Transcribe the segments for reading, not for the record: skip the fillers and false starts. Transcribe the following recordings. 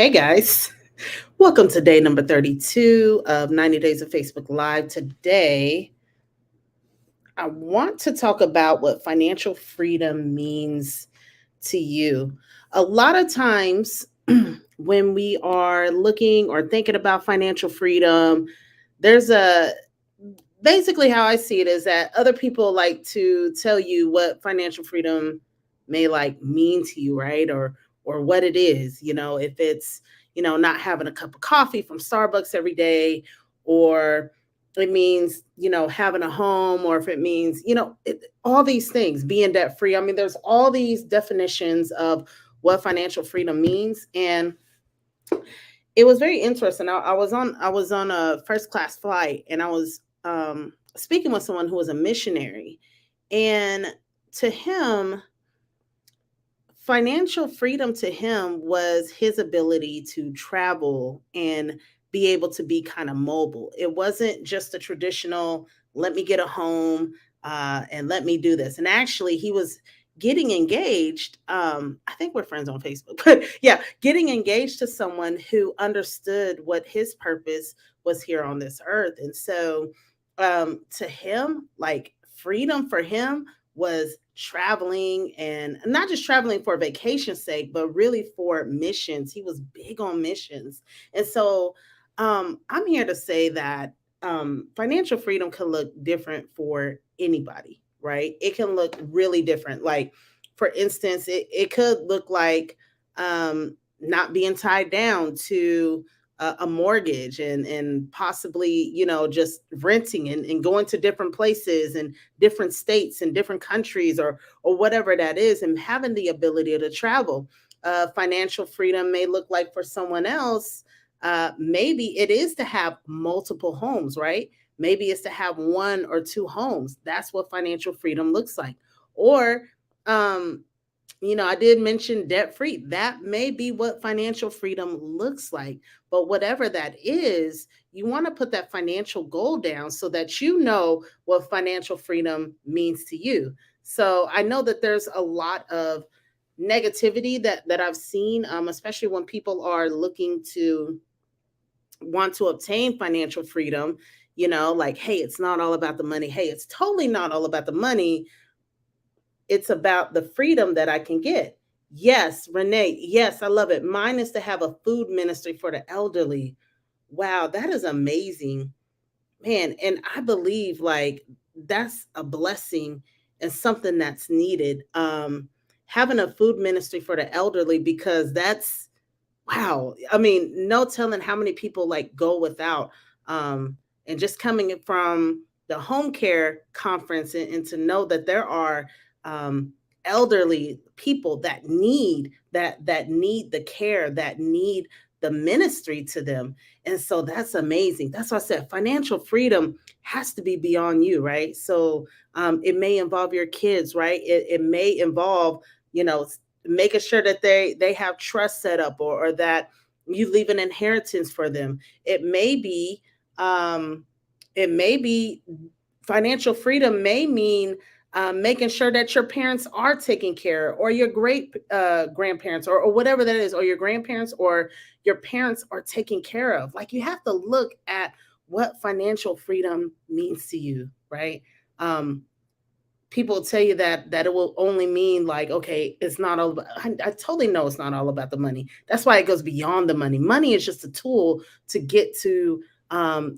Hey guys, welcome to day number 32 of 90 Days of Facebook Live. Today, I want to talk about what financial freedom means to you. A lot of times, when we are looking or thinking about financial freedom, there's a basically how I see it is that other people like to tell you what financial freedom may like mean to you, right? Or what it is, if it's, not having a cup of coffee from Starbucks every day, or it means, having a home, or if it means, all these things, being debt free. I mean, there's all these definitions of what financial freedom means. And it was very interesting. I was on a first class flight, and I was speaking with someone who was a missionary, and to him, financial freedom to him was his ability to travel and be able to be kind of mobile. It wasn't just a traditional let me get a home and let me do this. And actually, he was getting engaged. I think we're friends on Facebook, but yeah, getting engaged to someone who understood what his purpose was here on this earth. And so, to him, like freedom for him was traveling, and not just traveling for vacation's sake, but really for missions. He was big on missions. And so, I'm here to say that financial freedom can look different for anybody, right? It can look really different. Like, for instance, it could look like not being tied down to a mortgage, and possibly, just renting and going to different places and different states and different countries, or whatever that is, and having the ability to travel. Financial freedom may look like for someone else, maybe it is to have multiple homes, right? Maybe it's to have one or two homes. That's what financial freedom looks like. Or, um, I did mention debt free. That may be what financial freedom looks like. But whatever that is, you want to put that financial goal down so that you know what financial freedom means to you. So I know that there's a lot of negativity that I've seen, especially when people are looking to want to obtain financial freedom. Like, hey, it's not all about the money. Hey, it's totally not all about the money. It's about the freedom that I can get. Yes, Renee. Yes, I love it. Mine is to have a food ministry for the elderly. Wow, that is amazing, man. And I believe like that's a blessing and something that's needed. Having a food ministry for the elderly, because that's wow. I mean, no telling how many people like go without. And just coming from the home care conference, and to know that there are um, elderly people that need the care, that need the ministry to them. And so that's amazing. That's why I said financial freedom has to be beyond you, right? So it may involve your kids, right? It may involve, you know, making sure that they have trust set up, or that you leave an inheritance for them. It may be um it may be financial freedom may mean making sure that your parents are taken care of, or your great grandparents, or whatever that is, or your grandparents or your parents are taken care of. Like, you have to look at what financial freedom means to you, right? um People tell you that it will only mean like, okay, it's not all about, I totally know it's not all about the money. That's why it goes beyond the money. Money is just a tool to get to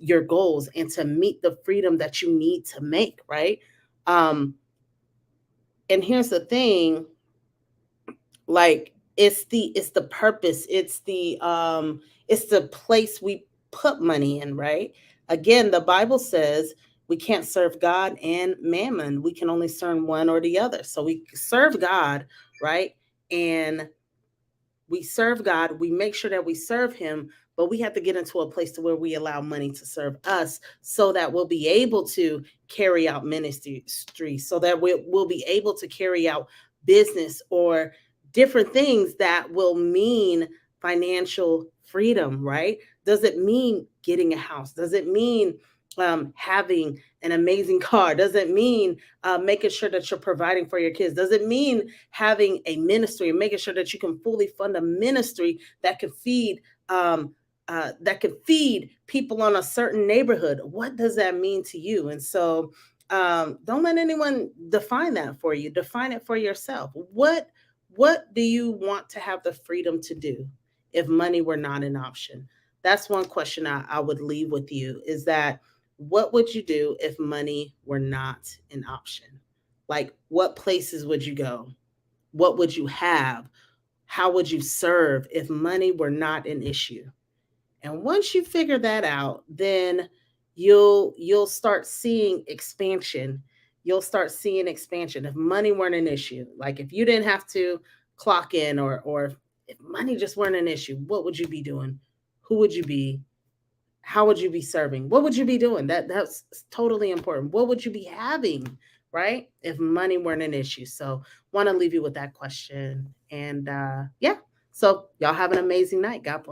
your goals and to meet the freedom that you need to make, right? um and here's the thing, like, it's the purpose, it's the place we put money in, right? Again, the Bible says we can't serve God and mammon. We can only serve one or the other. So we serve God, right? And we serve God, we make sure that we serve him, but we have to get into a place to where we allow money to serve us, so that we'll be able to carry out ministry, so that we'll be able to carry out business, or different things that will mean financial freedom, right? Does it mean getting a house? Does it mean having an amazing car, doesn't mean making sure that you're providing for your kids, doesn't mean having a ministry and making sure that you can fully fund a ministry that can feed people on a certain neighborhood. What does that mean to you? And so don't let anyone define that for you. Define it for yourself. What do you want to have the freedom to do if money were not an option? That's one question I would leave with you, is that what would you do if money were not an option? Like, what places would you go? What would you have? How would you serve if money were not an issue? And once you figure that out, then you'll start seeing expansion. You'll start seeing expansion. If money weren't an issue, like if you didn't have to clock in, or if money just weren't an issue, what would you be doing? Who would you be? How would you be serving? What would you be doing? That's totally important. What would you be having, right? If money weren't an issue. So want to leave you with that question. And yeah. So y'all have an amazing night. God bless.